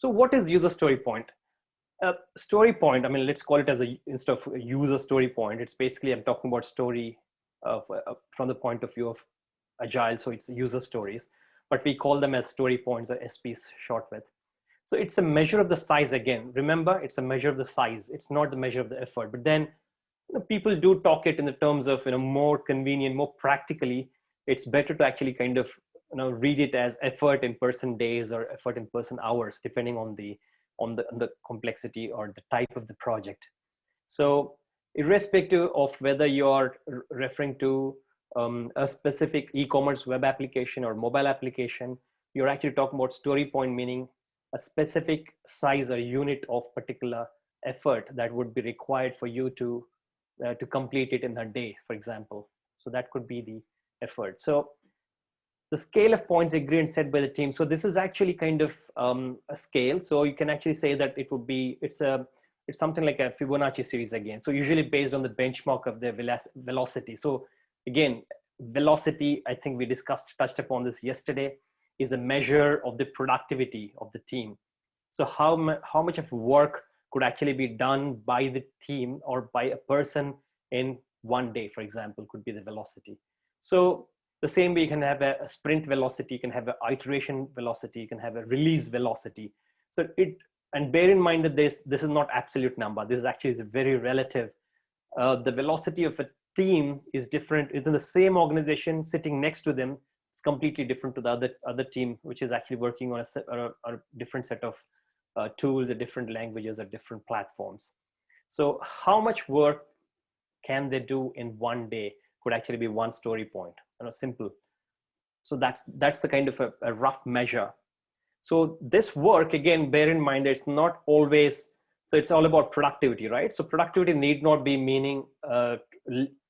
So what is user story point? Story point, I mean, let's call it as a, instead of a user story point, it's basically, I'm talking about story from the point of view of Agile. So it's user stories, but we call them as story points, or SPs short with. So it's a measure of the size again. Remember, it's a measure of the size. It's not the measure of the effort. But then people do talk it in the terms of more convenient, more practically. It's better to actually kind of read it as effort in person days or effort in person hours, depending on the complexity or the type of the project. So irrespective of whether you're referring to a specific e-commerce web application or mobile application, you're actually talking about story point, meaning a specific size or unit of particular effort that would be required for you to complete it in a day, for example. So that could be the effort. So the scale of points agreed and set by the team. So this is actually kind of a scale. So you can actually say that it would be, it's something like a Fibonacci series again. So usually based on the benchmark of the velocity. So again, velocity, I think we touched upon this yesterday, is a measure of the productivity of the team. So how much of work could actually be done by the team or by a person in one day, for example, could be the velocity. So the same way you can have a sprint velocity, you can have an iteration velocity, you can have a release velocity. So and bear in mind that this is not absolute number. This is actually very relative. The velocity of a team is different. Within the same organization, sitting next to them, it's completely different to the other team, which is actually working on a different set of tools, or different languages, or different platforms. So how much work can they do in one day could actually be one story point. Simple. So that's the kind of a rough measure. So this work, again, bear in mind, it's not always, so it's all about productivity, right? So productivity need not be meaning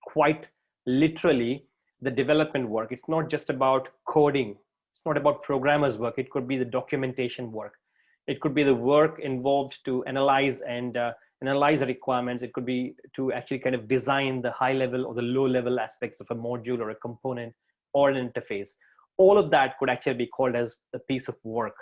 quite literally the development work. It's not just about coding. It's not about programmers' work. It could be the documentation work. It could be the work involved to analyze the requirements. It could be to actually kind of design the high level or the low level aspects of a module or a component or an interface. All of that could actually be called as a piece of work.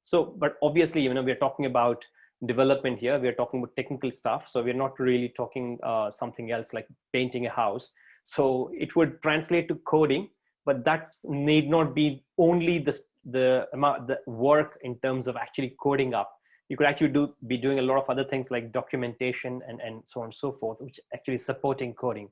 So, but obviously, we're talking about development here. We're talking about technical stuff. So we're not really talking something else like painting a house. So it would translate to coding, but that need not be only the work in terms of actually coding up. You could actually be doing a lot of other things like documentation and so on and so forth, which actually is supporting coding.